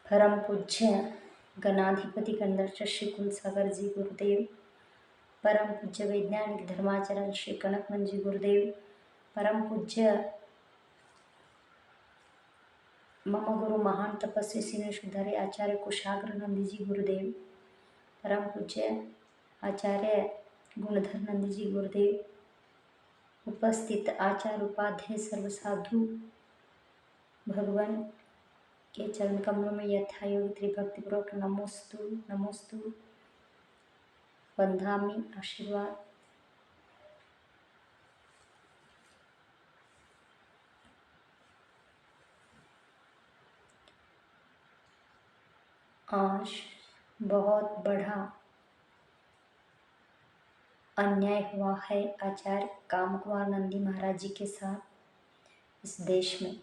परम पूज्य गणाधिपति कंदर्च श्री कुलसागर जी गुरुदेव, परम पूज्य वैज्ञानिक धर्माचरण श्री कनकमन जी गुरुदेव, परम पूज्य मम गुरु महान तपस्वी सिने शुद्धारे आचार्य कुशाग्र नंदी जी गुरुदेव, परम पूज्य आचार्य गुणधर नंदी जी गुरुदेव, उपस्थित आचार्य उपाध्याय सर्व साधु भगवान के चरण कमलों में यथायोग्य त्रिभक्तिपूर्वक नमोस्तु नमोस्तु वंदामि आशीर्वाद। आज बहुत बड़ा अन्याय हुआ है आचार्य काम कुमार नंदी महाराज जी के साथ इस देश में।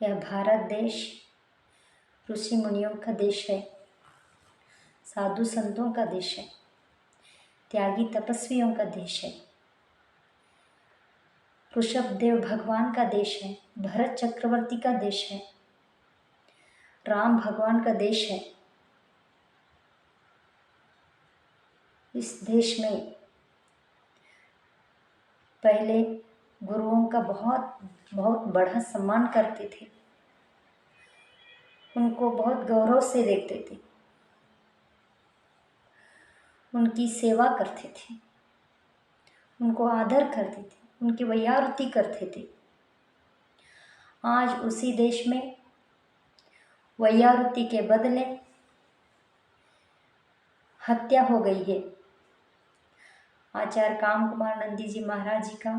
यह भारत देश ऋषि मुनियों का देश है, साधु संतों का देश है, त्यागी तपस्वियों का देश है, ऋषभदेव भगवान का देश है, भरत चक्रवर्ती का देश है, राम भगवान का देश है। इस देश में पहले गुरुओं का बहुत बहुत बड़ा सम्मान करते थे, उनको बहुत गौरव से देखते थे, उनकी सेवा करते थे, उनको आदर करते थे, उनकी वैयारती करते थे। आज उसी देश में वैयारती के बदले हत्या हो गई है। आचार्य काम कुमार नंदी जी महाराज जी का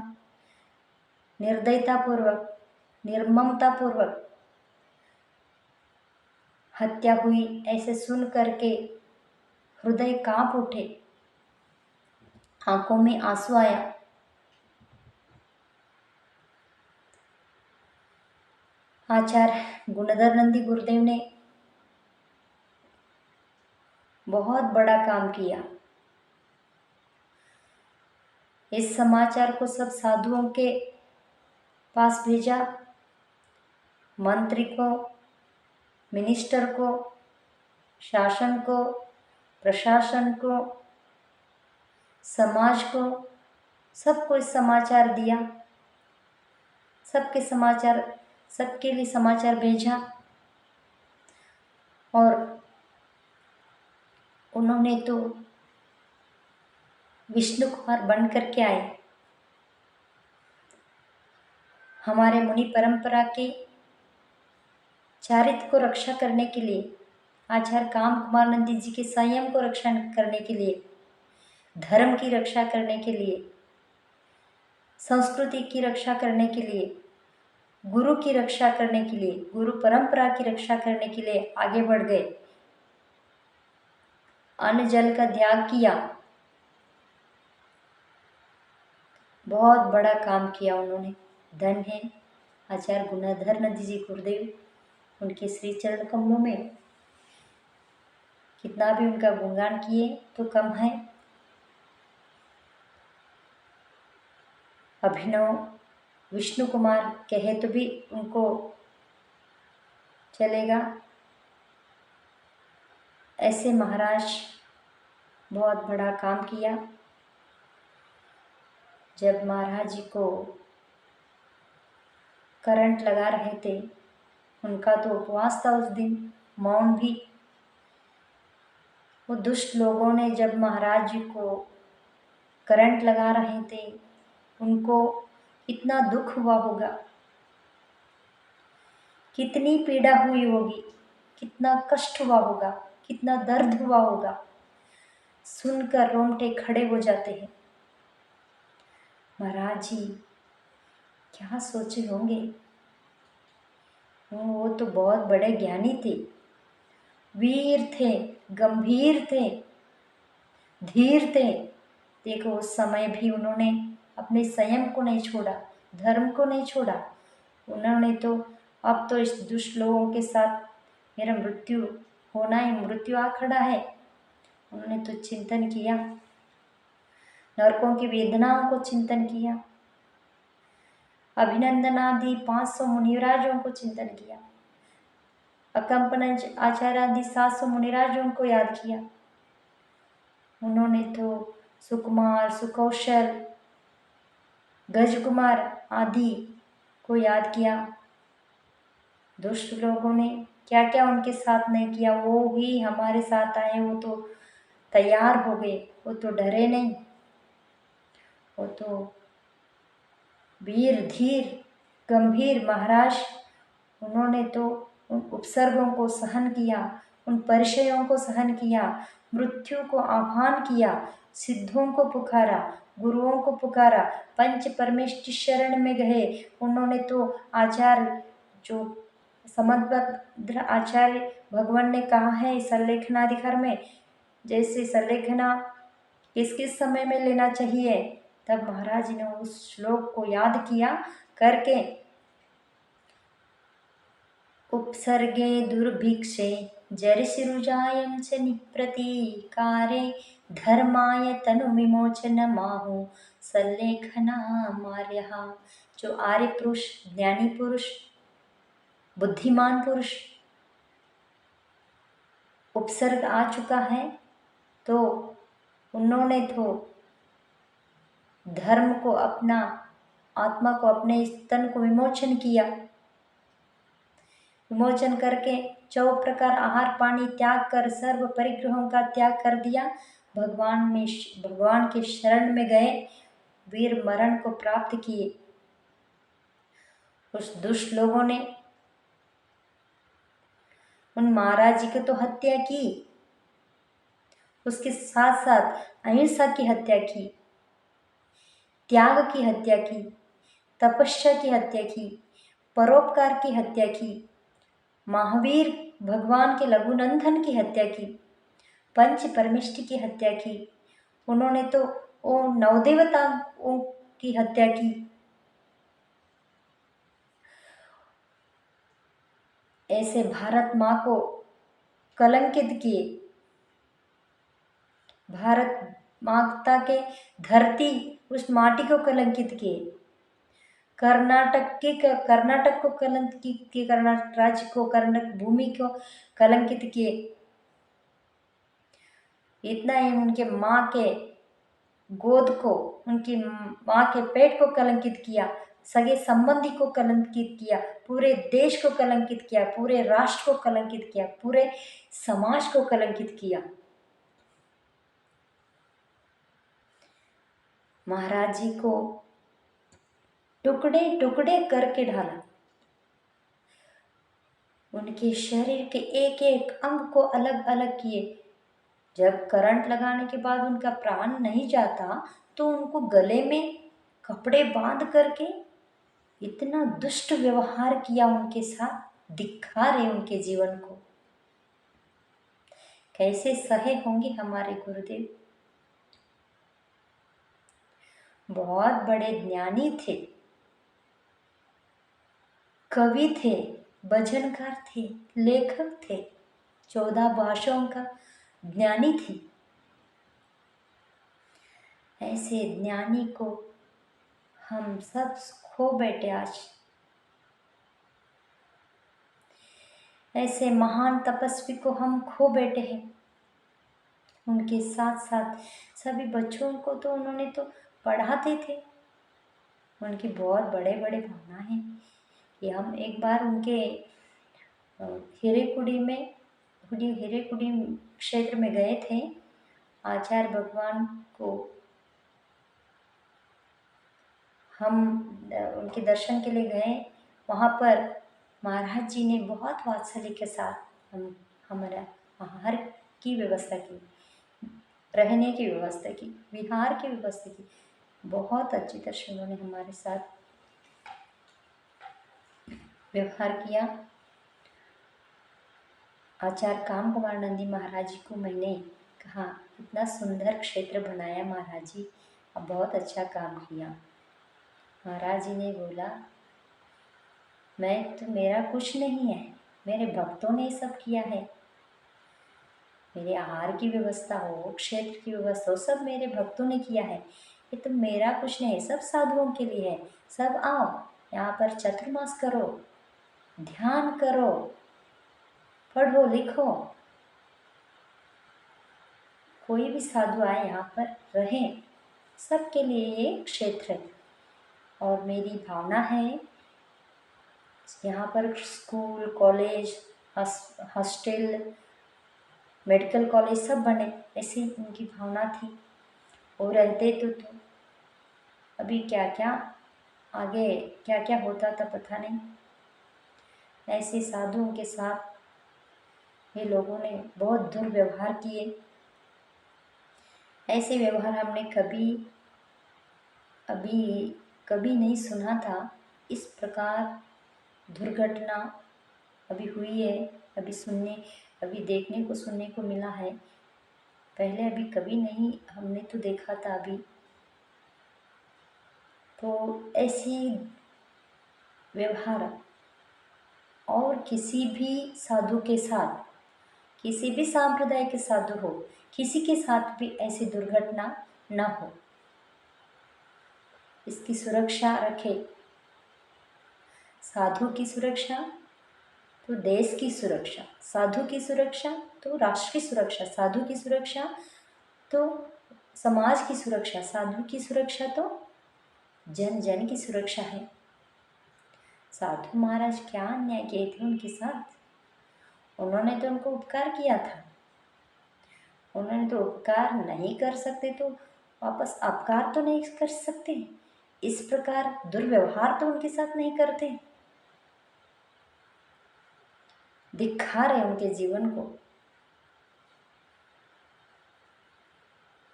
निर्दयतापूर्वक, निर्ममतापूर्वक हत्या हुई, ऐसे सुन करके हृदय कांप उठे, आंखों में आंसू आया। आचार्य गुणधर नंदी गुरुदेव ने बहुत बड़ा काम किया। इस समाचार को सब साधुओं के पास भेजा, मंत्री को, मिनिस्टर को, शासन को, प्रशासन को, समाज को, सबको इस समाचार दिया, सबके लिए समाचार भेजा। और उन्होंने तो विष्णु कुमार बन करके आए। हमारे मुनि परंपरा के चारित्र को रक्षा करने के लिए, आचार्य काम कुमार नंदी जी के संयम को रक्षा करने के लिए, धर्म की रक्षा करने के लिए, संस्कृति की रक्षा करने के लिए, गुरु की रक्षा करने के लिए, गुरु परंपरा की रक्षा करने के लिए आगे बढ़ गए, अन्न जल का त्याग किया, बहुत बड़ा काम किया उन्होंने। धन है आचार्य गुणधर नंदी जी गुरुदेव, उनके श्री चरण कमलों में कितना भी उनका गुणगान किए तो कम है। अभिनव विष्णु कुमार कहे तो भी उनको चलेगा। ऐसे महाराज बहुत बड़ा काम किया। जब महाराज जी को करंट लगा रहे थे, उनका तो उपवास था उस दिन, मौन भी। वो दुष्ट लोगों ने जब महाराज जी को करंट लगा रहे थे, उनको इतना दुख हुआ होगा, कितनी पीड़ा हुई होगी, कितना कष्ट हुआ होगा, कितना दर्द हुआ होगा, सुनकर रोंगटे खड़े हो जाते हैं। महाराज जी क्या सोचे होंगे। वो तो बहुत बड़े ज्ञानी थे, वीर थे, गंभीर थे, धीर थे। देखो उस समय भी उन्होंने अपने संयम को नहीं छोड़ा, धर्म को नहीं छोड़ा। उन्होंने तो अब तो इस दुष्ट लोगों के साथ मेरा मृत्यु होना ही, मृत्यु आ खड़ा है। उन्होंने तो चिंतन किया, नरकों की वेदनाओं को चिंतन किया, अभिनंदन आदि 500 मुनिराजों को चिंतन किया। अकम्पनज आचार्य आदि 700 मुनिराजों को याद किया। उन्होंने तो सुकुमार, सुकौशल, गजकुमार आदि को याद किया। दुष्ट लोगों ने क्या क्या उनके साथ नहीं किया, वो ही हमारे साथ आए। वो तो तैयार हो गए, वो तो डरे नहीं, वो तो वीर धीर गंभीर महाराज। उन्होंने तो उन उपसर्गों को सहन किया, उन परिचयों को सहन किया, मृत्यु को आह्वान किया, सिद्धों को पुकारा, गुरुओं को पुकारा, पंच परमेष्टि शरण में गए। उन्होंने तो आचार्य जो समंतभद्र आचार्य भगवान ने कहा है संलेखनाधिकार में, जैसे संलेखना किस किस समय में लेना चाहिए, तब महाराज ने उस श्लोक को याद किया करके उपसर्गे दुर्भिक्षे जरिसृजायं च निप्रतीकारे धर्माय तनुविमोचनमाहु संलेखनामार्यः। जो आर्य पुरुष, ज्ञानी पुरुष, बुद्धिमान पुरुष उपसर्ग आ चुका है तो उन्होंने तो धर्म को, अपना आत्मा को, अपने तन को विमोचन किया। विमोचन करके 4 प्रकार आहार पानी त्याग कर, सर्व परिग्रहों का त्याग कर दिया, भगवान के शरण में गए, वीर मरण को प्राप्त किए। उस दुष्ट लोगों ने उन महाराज जी की तो हत्या की, उसके साथ साथ अहिंसा की हत्या की, त्याग की हत्या की, तपस्या की हत्या की, परोपकार की हत्या की, महावीर भगवान के लघुनंदन की हत्या की, पंच परमेष्टि की हत्या की। उन्होंने तो वो नवदेवताओं की हत्या की। ऐसे भारत माँ को कलंकित किए, भारत माता के धरती उस माटी को कलंकित किए, कर्नाटक को कलंकित किए, कर्नाटक राज्य को, कर्नाटक भूमि को कलंकित किए। इतना ही उनके माँ के गोद को, उनकी माँ के पेट को कलंकित किया, सगे संबंधी को कलंकित किया, पूरे देश को कलंकित किया, पूरे राष्ट्र को कलंकित किया, पूरे समाज को कलंकित किया। महाराज जी को टुकड़े टुकड़े करके ढाला, उनके शरीर के एक एक अंग को अलग अलग किए। जब करंट लगाने के बाद उनका प्राण नहीं जाता तो उनको गले में कपड़े बांध करके इतना दुष्ट व्यवहार किया उनके साथ, दिखा रहे उनके जीवन को। कैसे सहे होंगे हमारे गुरुदेव। बहुत बड़े ज्ञानी थे, कवि थे, भजनकार थे, लेखक थे, 14 भाषाओं का ज्ञानी थे। ऐसे ज्ञानी को हम सब खो बैठे आज। ऐसे महान तपस्वी को हम खो बैठे हैं। उनके साथ साथ सभी बच्चों को तो उन्होंने तो पढ़ाते थे। उनकी बहुत बड़े बड़े भावना हैं कि हम एक बार उनके हिरेकुड़ी क्षेत्र में गए थे। आचार्य भगवान को हम उनके दर्शन के लिए गए। वहाँ पर महाराज जी ने बहुत वात्सल्य के साथ हमारा आहार की व्यवस्था की, रहने की व्यवस्था की, विहार की व्यवस्था की। बहुत अच्छी तरह से उन्होंने हमारे साथ व्यवहार किया। आचार्य काम कुमार नंदी महाराज जी को मैंने कहा, इतना सुंदर क्षेत्र बनाया महाराज जी, अब बहुत अच्छा काम किया। महाराज जी ने बोला, मेरा कुछ नहीं है, मेरे भक्तों ने सब किया है। मेरे आहार की व्यवस्था हो, क्षेत्र की व्यवस्था हो, सब मेरे भक्तों ने किया है। ये तो मेरा कुछ नहीं है, सब साधुओं के लिए है। सब आओ यहाँ पर चतुर्मास करो, ध्यान करो, पढ़ो लिखो, कोई भी साधु आए यहाँ पर रहें, सबके लिए ये क्षेत्र है। और मेरी भावना है यहाँ पर school, college, hostel, medical college सब बने, ऐसी उनकी भावना थी। वो रहते तो अभी क्या क्या आगे क्या क्या होता था पता नहीं। ऐसे साधुओं के साथ ये लोगों ने बहुत दुर्व्यवहार किए। ऐसे व्यवहार हमने कभी नहीं सुना था। इस प्रकार दुर्घटना अभी हुई है, अभी देखने को सुनने को मिला है। पहले अभी कभी नहीं हमने तो देखा था अभी। तो ऐसी व्यवहार और किसी भी साधु के साथ, किसी भी सांप्रदाय के साधु हो, किसी के साथ भी ऐसी दुर्घटना न हो, इसकी सुरक्षा रखे। साधु की सुरक्षा तो देश की सुरक्षा, साधु की सुरक्षा तो राष्ट्र की सुरक्षा, साधु की सुरक्षा तो समाज की सुरक्षा, साधु की सुरक्षा तो जन जन की सुरक्षा है। साधु महाराज क्या अन्याय किए थे उनके साथ? उन्होंने तो उनको उपकार किया था। उन्होंने तो उपकार नहीं कर सकते तो वापस अपकार तो नहीं कर सकते। इस प्रकार दुर्व्यवहार तो उनके साथ नहीं करते। दिखा रहे उनके जीवन को।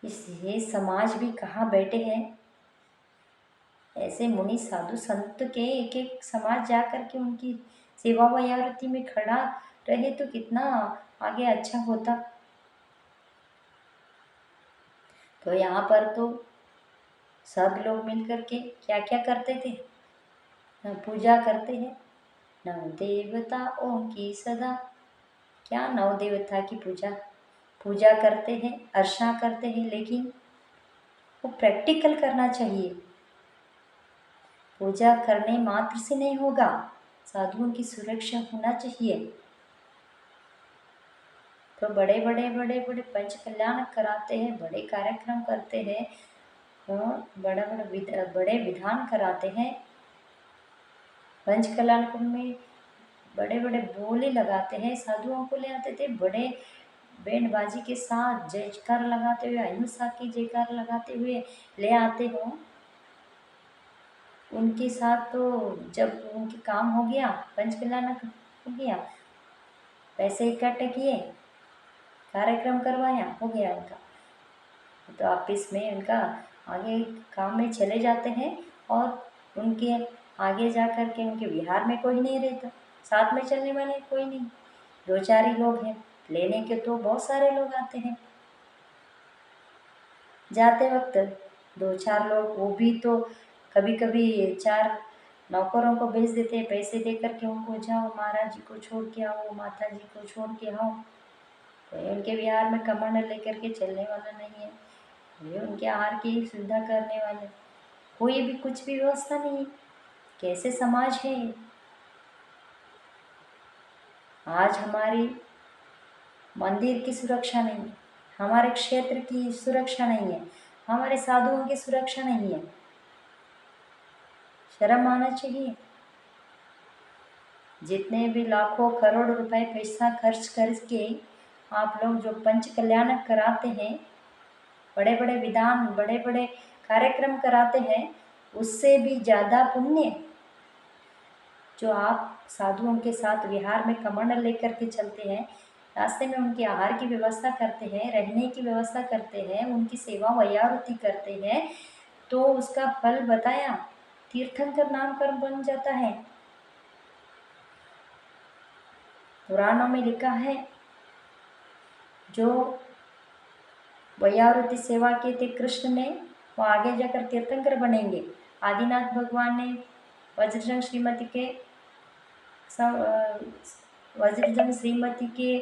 इसलिए समाज भी कहाँ बैठे हैं ऐसे मुनि साधु संत के एक एक समाज जा कर के उनकी सेवा व आरती में खड़ा रहे तो कितना आगे अच्छा होता। तो यहाँ पर तो सब लोग मिल कर के क्या क्या करते थे, पूजा करते हैं नव देवताओं की सदा। क्या नव देवता की पूजा करते हैं, अर्चना करते हैं, लेकिन वो प्रैक्टिकल करना चाहिए। पूजा करने मात्र से नहीं होगा, साधुओं की सुरक्षा होना चाहिए। तो बड़े बड़े पंच कल्याण कराते हैं, बड़े कार्यक्रम करते हैं, बड़े विधान कराते हैं। पंच कल्याण में बड़े बड़े बोले लगाते हैं, साधुओं को ले आते थे बड़े बैंड बाजी के साथ जयकार लगाते हुए, अहिंसा की जयकार लगाते हुए ले आते हो। उनके साथ तो जब उनके काम हो गया, पंच कल्याण हो गया, पैसे इकट्ठे किए, कार्यक्रम करवाया, हो गया उनका। तो ऑफिस में उनका आगे काम में चले जाते हैं और उनके आगे जा कर के उनके विहार में कोई नहीं रहता, साथ में चलने वाले कोई नहीं, दो चार ही लोग हैं। लेने के तो बहुत सारे लोग आते हैं। जाते वक्त दो चार लोग, वो भी तो कभी कभी चार नौकरों को भेज देते हैं पैसे दे करके, उनको जाओ महाराज जी को छोड़ के आओ, माता जी को छोड़ के आओ। कोई उनके विहार में कमंडल लेकर के चलने वाला नहीं है, ये उनके आहार की सुविधा करने वाले, कोई भी कुछ भी व्यवस्था नहीं। कैसे समाज है? आज हमारी मंदिर की सुरक्षा नहीं है, हमारे क्षेत्र की सुरक्षा नहीं है, हमारे साधुओं की सुरक्षा नहीं है। शर्म आना चाहिए। जितने भी लाखों करोड़ रुपए पैसा खर्च करके आप लोग जो पंच कल्याण कराते हैं, बड़े बड़े विधान, बड़े बड़े कार्यक्रम कराते हैं, उससे भी ज़्यादा पुण्य जो आप साधुओं के साथ विहार में कमंडल लेकर के चलते हैं, रास्ते में उनके आहार की व्यवस्था करते हैं, रहने की व्यवस्था करते हैं, उनकी सेवा वैयावृत्ति करते हैं, तो उसका फल बताया तीर्थंकर नाम कर्म बन जाता है। पुराणों में लिखा है जो वैयावृत्ति सेवा के थे कृष्ण ने, वो आगे जाकर तीर्थंकर बनेंगे। आदिनाथ भगवान ने वज्रजंग श्रीमती के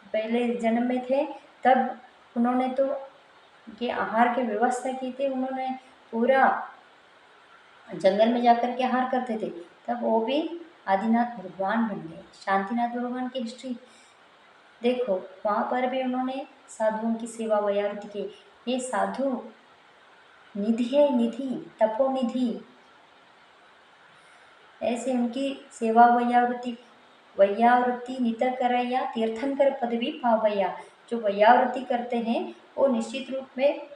पहले जन्म में थे, तब उन्होंने तो के आहार की व्यवस्था की थी। उन्होंने पूरा जंगल में जाकर के आहार करते थे, तब वो भी आदिनाथ भगवान बन गए। शांतिनाथ भगवान की हिस्ट्री देखो, वहाँ पर भी उन्होंने साधुओं की सेवा वैयावृत्ति की। ये साधु निधि है, निधि, तपोनिधि। ऐसे उनकी सेवा वैयावृत्ति, वैयावृत्ति नित करैया तीर्थंकर पदवी पावैया। जो वैयावृत्ति करते हैं वो निश्चित रूप में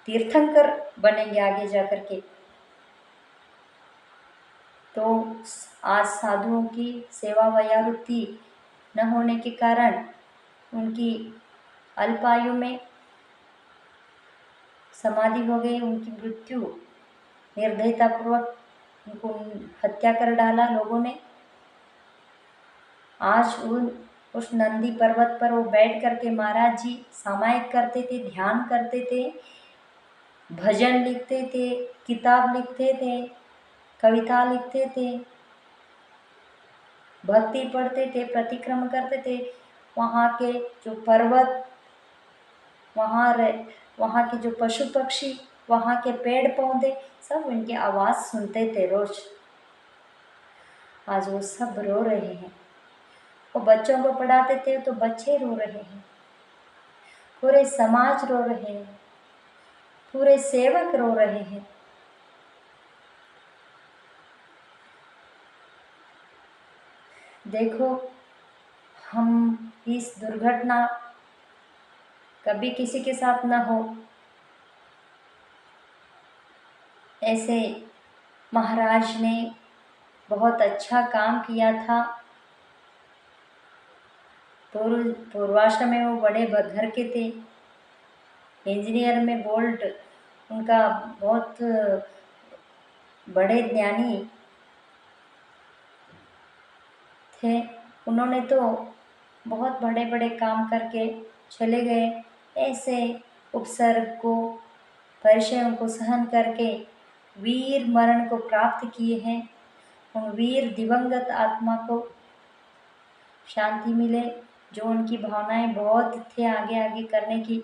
तीर्थंकर बनेंगे आगे जाकर के। तो आज साधुओं की सेवा वैयावृत्ति न होने के कारण उनकी अल्पायु में समाधि हो गई, उनकी मृत्यु निर्दयतापूर्वक उनको हत्या कर डाला लोगों ने। आज उस नंदी पर्वत पर वो बैठ करके महाराज जी सामायिक करते थे, ध्यान करते थे, भजन लिखते थे, किताब लिखते थे, कविता लिखते थे, भक्ति पढ़ते थे, प्रतिक्रमण करते थे। वहाँ के जो पर्वत, वहाँ के जो पशु पक्षी, वहाँ के पेड़ पौधे सब उनकी आवाज़ सुनते थे रोज। आज वो सब रो रहे हैं। वो बच्चों को पढ़ाते थे तो बच्चे रो रहे हैं, पूरे समाज रो रहे हैं, पूरे सेवक रो रहे हैं। देखो, हम इस दुर्घटना कभी किसी के साथ ना हो, ऐसे महाराज ने बहुत अच्छा काम किया था। पूर्वाश्रम में वो बड़े घर के थे, इंजीनियर में गोल्ड, उनका बहुत बड़े ज्ञानी थे। उन्होंने तो बहुत बड़े बड़े काम करके चले गए। ऐसे उपसर्ग को, परिचयों को सहन करके वीर मरण को प्राप्त किए हैं। उन वीर दिवंगत आत्मा को शांति मिले। जो उनकी भावनाएं बहुत थे आगे आगे करने की,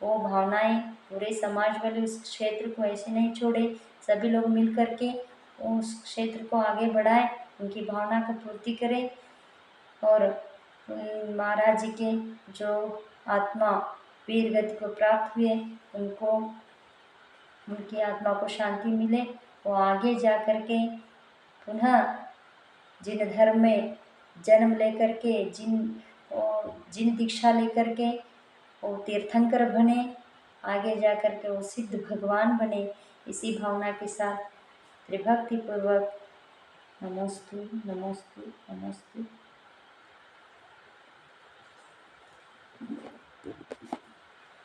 वो भावनाएं पूरे समाज वाले उस क्षेत्र को ऐसे नहीं छोड़े। सभी लोग मिल करके उस क्षेत्र को आगे बढ़ाएं, उनकी भावना को पूर्ति करें। और महाराज जी के जो आत्मा वीर गति को प्राप्त हुए, उनको, उनकी आत्मा को शांति मिले। वो आगे जा कर के पुनः जिन धर्म में जन्म लेकर के, जिन दीक्षा लेकर के वो तीर्थंकर बने, आगे जा कर के वो सिद्ध भगवान बने। इसी भावना के साथ त्रिभक्ति पूर्वक नमोस्तु नमोस्तु नमोस्तु।